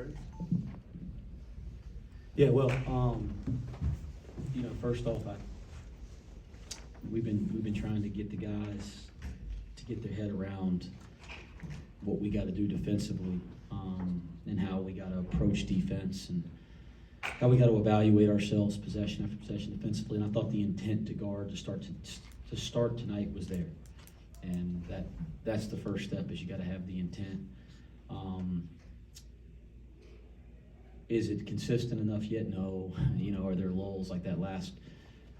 third? Yeah, well, first off, we've been trying to get the guys to get their head around what we got to do defensively, and how we got to approach defense and how we got to evaluate ourselves possession after possession defensively. And I thought the intent to start tonight was there, and that's the first step. Is you got to have the intent. Is it consistent enough yet? No. Are there lulls like that last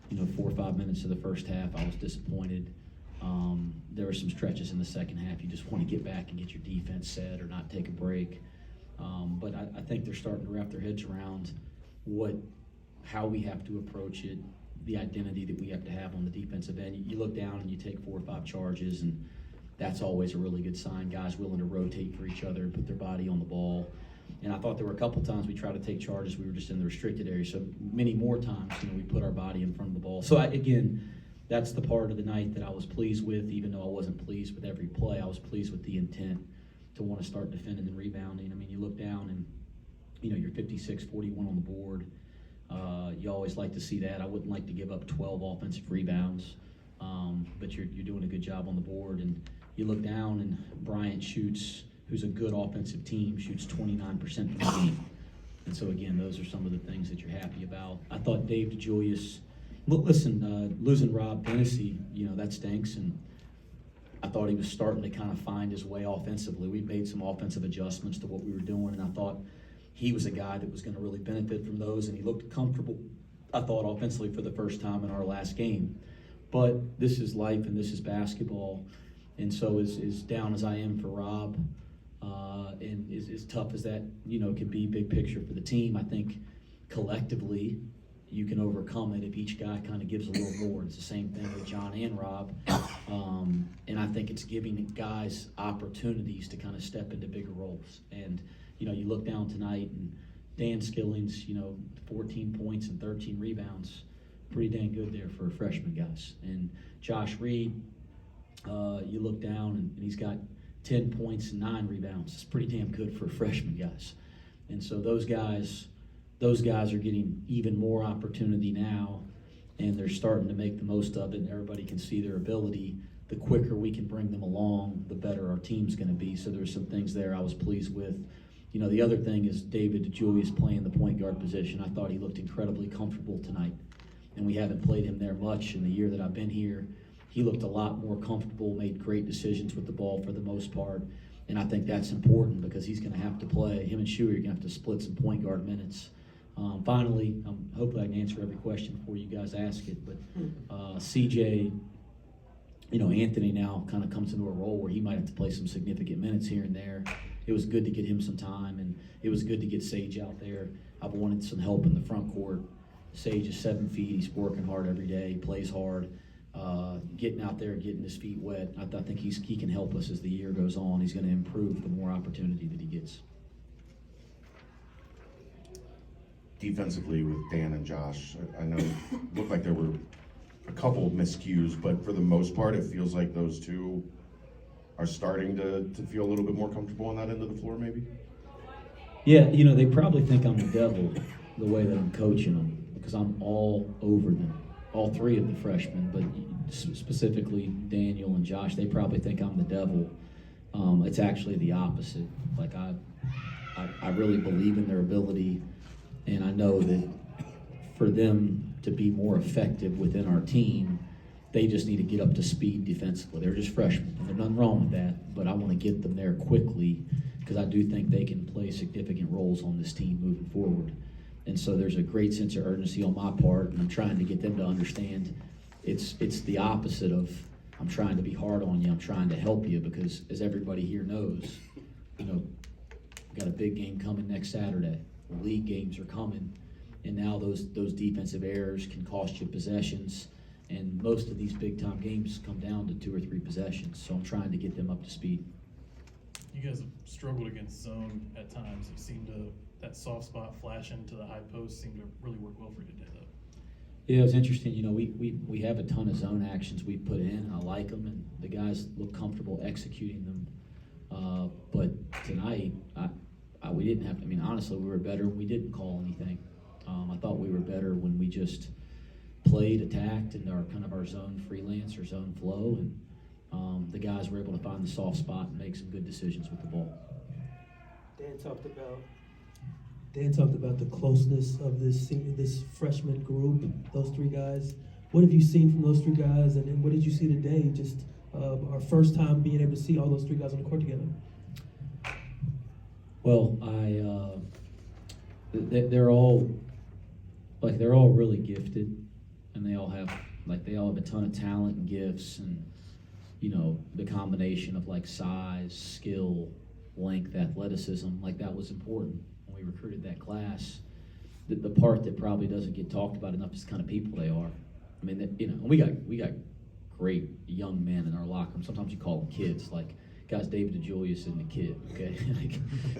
4 or 5 minutes of the first half? I was disappointed. There were some stretches in the second half. You just want to get back and get your defense set or not take a break. But I think they're starting to wrap their heads around how we have to approach it, the identity that we have to have on the defensive end. You look down and you take 4 or 5 charges, and that's always a really good sign. Guys willing to rotate for each other and put their body on the ball. And I thought there were a couple times we tried to take charges. We were just in the restricted area. So many more times, we put our body in front of the ball. So that's the part of the night that I was pleased with, even though I wasn't pleased with every play. I was pleased with the intent to want to start defending and rebounding. You look down and, you're 56-41 on the board. You always like to see that. I wouldn't like to give up 12 offensive rebounds, but you're doing a good job on the board. And you look down and Bryant shoots, who's a good offensive team, shoots 29% from the game. And so, again, those are some of the things that you're happy about. I thought Dave DeJulius, losing Rob Hennessy, that stinks. And I thought he was starting to kind of find his way offensively. We made some offensive adjustments to what we were doing, and I thought he was a guy that was going to really benefit from those, and he looked comfortable, I thought, offensively for the first time in our last game. But this is life and this is basketball. And so as down as I am for Rob, and as tough as that, can be big picture for the team, I think collectively you can overcome it if each guy kind of gives a little more. It's the same thing with John and Rob. And I think it's giving guys opportunities to kind of step into bigger roles. And, you look down tonight and Dan Skilling's, 14 points and 13 rebounds. Pretty dang good there for a freshman, guys. And Josh Reed, you look down and he's got 10 points and 9 rebounds. It's pretty damn good for a freshman, guys. And so those guys are getting even more opportunity now, and they're starting to make the most of it, and everybody can see their ability. The quicker we can bring them along, the better our team's going to be. So there's some things there I was pleased with. The other thing is David DeJulius playing the point guard position. I thought he looked incredibly comfortable tonight, and we haven't played him there much in the year that I've been here. He looked a lot more comfortable, made great decisions with the ball for the most part, and I think that's important because he's going to have to play. Him and Shuey are going to have to split some point guard minutes. Finally, hopefully I can answer every question before you guys ask it, but CJ, Anthony now kind of comes into a role where he might have to play some significant minutes here and there. It was good to get him some time, and it was good to get Sage out there. I've wanted some help in the front court. Sage is 7 feet. He's working hard every day, plays hard, getting out there, getting his feet wet. I think he can help us as the year goes on. He's going to improve the more opportunity that he gets. Defensively with Dan and Josh, I know it looked like there were a couple of miscues, but for the most part, it feels like those two are starting to feel a little bit more comfortable on that end of the floor, maybe? Yeah, they probably think I'm the devil the way that I'm coaching them because I'm all over them, all 3 of the freshmen, but specifically Daniel and Josh, they probably think I'm the devil. It's actually the opposite. Like I really believe in their ability, and I know that for them to be more effective within our team, they just need to get up to speed defensively. They're just freshmen, and there's nothing wrong with that, but I want to get them there quickly because I do think they can play significant roles on this team moving forward. And so there's a great sense of urgency on my part, and I'm trying to get them to understand it's the opposite of I'm trying to be hard on you, I'm trying to help you, because as everybody here knows, we've got a big game coming next Saturday. The league games are coming, and now those defensive errors can cost you possessions. And most of these big-time games come down to 2 or 3 possessions. So I'm trying to get them up to speed. You guys have struggled against zone at times. It seemed that soft spot flashing to the high post seemed to really work well for you today, though. Yeah, it was interesting. We have a ton of zone actions we put in. I like them, and the guys look comfortable executing them. But tonight, I we didn't have to, I mean, honestly, we were better when we didn't call anything. I thought we were better when we just played, attacked, and our zone freelance or zone flow, and the guys were able to find the soft spot and make some good decisions with the ball. Dan talked about the closeness of this freshman group, those three guys. What have you seen from those three guys, and what did you see today? Just our first time being able to see all those three guys on the court together. Well, they're all really gifted, and they all have a ton of talent and gifts, and the combination of size, skill, length, athleticism, that was important when we recruited that class. The part that probably doesn't get talked about enough is the kind of people they are. I mean, we got great young men in our locker room. Sometimes you call them kids, guys, David DeJulius isn't a kid, okay?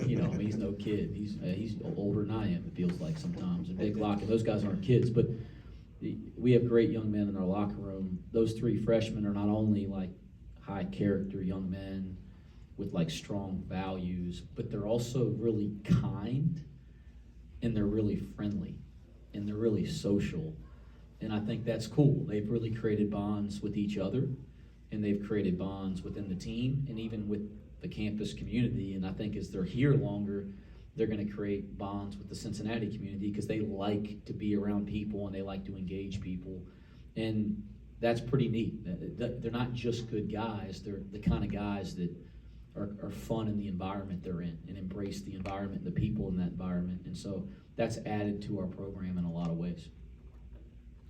He's no kid. He's older than I am, it feels like sometimes. And Big Lock, and those guys aren't kids, but we have great young men in our locker room. Those three freshmen are not only high character young men with strong values, but they're also really kind, and they're really friendly, and they're really social. And I think that's cool. They've really created bonds with each other, and they've created bonds within the team and even with the campus community. And I think as they're here longer, they're going to create bonds with the Cincinnati community because they like to be around people and they like to engage people. And that's pretty neat. They're not just good guys. They're the kind of guys that are fun in the environment they're in and embrace the environment and the people in that environment. And so that's added to our program in a lot of ways.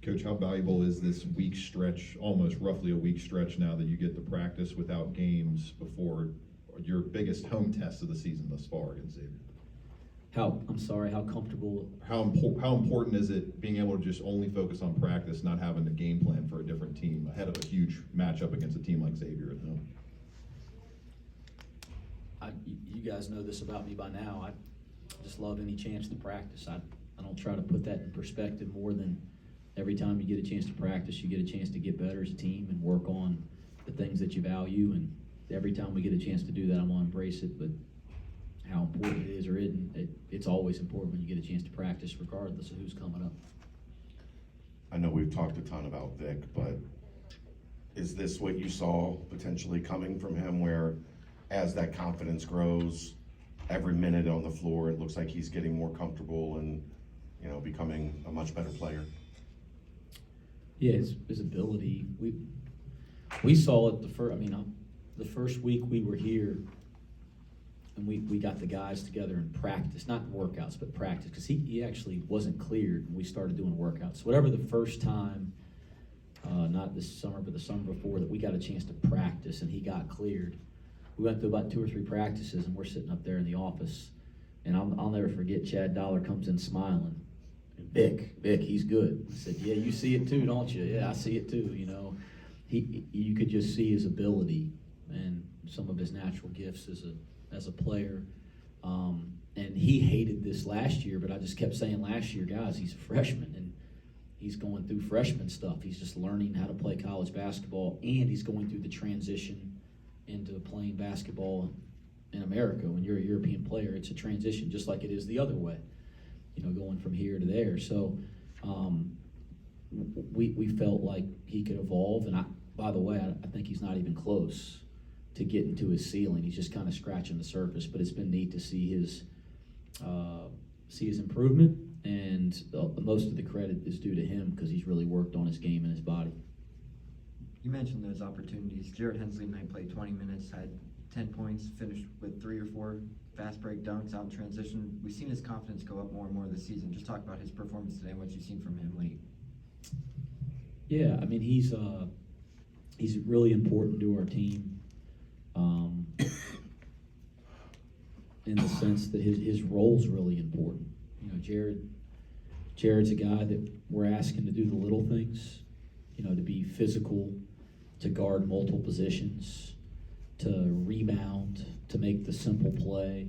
Coach, how valuable is this week stretch, almost roughly a week stretch now that you get to practice without games before your biggest home test of the season thus far against Xavier? How comfortable? How important is it being able to just only focus on practice, not having a game plan for a different team ahead of a huge matchup against a team like Xavier at home? You guys know this about me by now. I just love any chance to practice. I don't try to put that in perspective more than every time you get a chance to practice, you get a chance to get better as a team and work on the things that you value. And every time we get a chance to do that, I want to embrace it. But how important it is or isn't, it's always important when you get a chance to practice, regardless of who's coming up. I know we've talked a ton about Vic, but is this what you saw potentially coming from him, where as that confidence grows, every minute on the floor, it looks like he's getting more comfortable and becoming a much better player? Yeah, his ability. We saw it the first week we were here, and we got the guys together in practice, not workouts, but practice, because he actually wasn't cleared when we started doing workouts. So whatever the first time, not this summer, but the summer before, that we got a chance to practice and he got cleared, we went through about 2 or 3 practices, and we're sitting up there in the office, and I'll never forget, Chad Dollar comes in smiling. Vic, he's good. I said, yeah, you see it too, don't you? Yeah, I see it too. You could just see his ability and some of his natural gifts as a player. And he hated this last year, but I just kept saying last year, guys, he's a freshman and he's going through freshman stuff. He's just learning how to play college basketball, and he's going through the transition into playing basketball in America. When you're a European player, it's a transition, just like it is the other way. Going from here to there. So we felt like he could evolve. And by the way, I think he's not even close to getting to his ceiling. He's just kind of scratching the surface. But it's been neat to see his improvement. And most of the credit is due to him because he's really worked on his game and his body. You mentioned those opportunities. Jared Hensley tonight played 20 minutes, had 10 points, finished with 3 or 4 fast break dunks out in transition. We've seen his confidence go up more and more this season. Just talk about his performance today and what you've seen from him late. Yeah, he's really important to our team in the sense that his role's really important. Jared's a guy that we're asking to do the little things, to be physical, to guard multiple positions, to rebound, to make the simple play,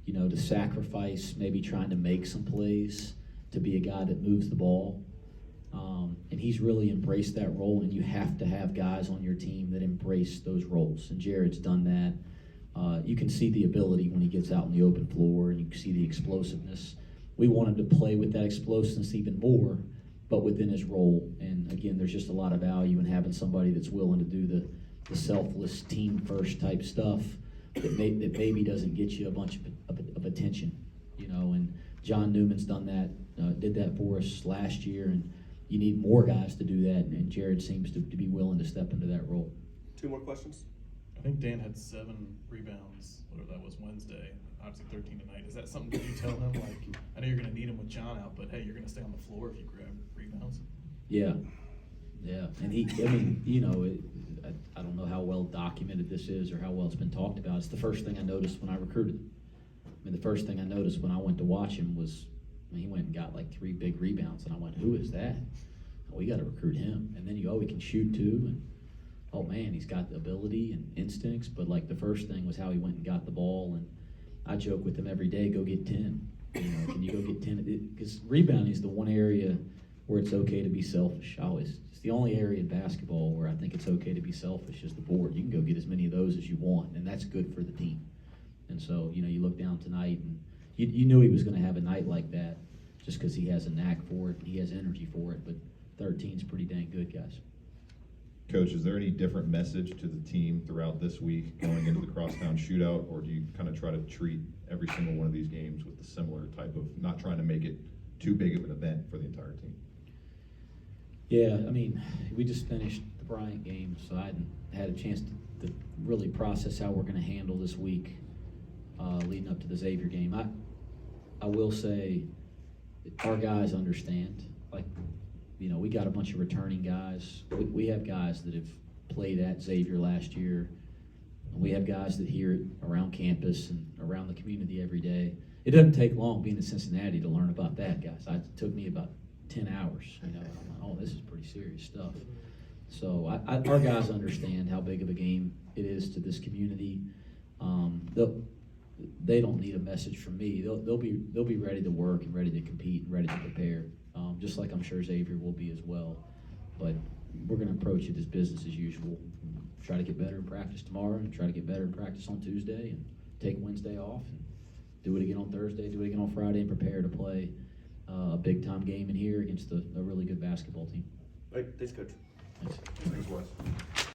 to sacrifice maybe trying to make some plays, to be a guy that moves the ball. And he's really embraced that role, and you have to have guys on your team that embrace those roles. And Jared's done that, You can see the ability when he gets out in the open floor, and you can see the explosiveness. We want him to play with that explosiveness even more, but within his role. And again, there's just a lot of value in having somebody that's willing to do the selfless team first type stuff that maybe doesn't get you a bunch of attention, you know. And John Newman's done that, did that for us last year, and you need more guys to do that. And Jared seems to be willing to step into that role. 2 more questions? I think Dan had 7 rebounds, whatever that was, Wednesday, obviously 13 tonight. Is that something that you tell him, like, I know you're gonna need him with John out, but hey, you're gonna stay on the floor if you grab rebounds? Yeah, and I mean, you know, I don't know how well documented this is or how well it's been talked about. It's the first thing I noticed when I recruited him. I mean, the first thing I noticed when I went to watch him was, I mean, he went and got like 3 big rebounds, and I went, who is that? Oh, we got to recruit him. And then he can shoot too, and oh man, he's got the ability and instincts. But like the first thing was how he went and got the ball, and I joke with him every day, go get 10. You know, can you go get 10? Because rebounding is the one area where it's okay to be selfish. It's the only area in basketball where I think it's okay to be selfish is the board. You can go get as many of those as you want, and that's good for the team. And so, you know, you look down tonight, and you knew he was going to have a night like that just because he has a knack for it, and he has energy for it. But 13's pretty dang good, guys. Coach, is there any different message to the team throughout this week going into the crosstown shootout, or do you kind of try to treat every single one of these games with a similar type of, not trying to make it too big of an event for the entire team? Yeah, I mean, we just finished the Bryant game, so I hadn't had a chance to really process how we're going to handle this week leading up to the Xavier game. I will say our guys understand. Like, you know, we got a bunch of returning guys. We have guys that have played at Xavier last year. We have guys that hear it around campus and around the community every day. It doesn't take long being in Cincinnati to learn about that, guys. It took me about 10 hours, you know. I'm like, oh, this is pretty serious stuff. So our guys understand how big of a game it is to this community. They don't need a message from me. They'll be ready to work and ready to compete and ready to prepare, just like I'm sure Xavier will be as well. But we're going to approach it as business as usual. Try to get better in practice tomorrow, and try to get better in practice on Tuesday, and take Wednesday off, and do it again on Thursday, do it again on Friday, and prepare to play a big-time game in here against a really good basketball team. All right, thanks, Coach. Thanks. Thanks, Wes.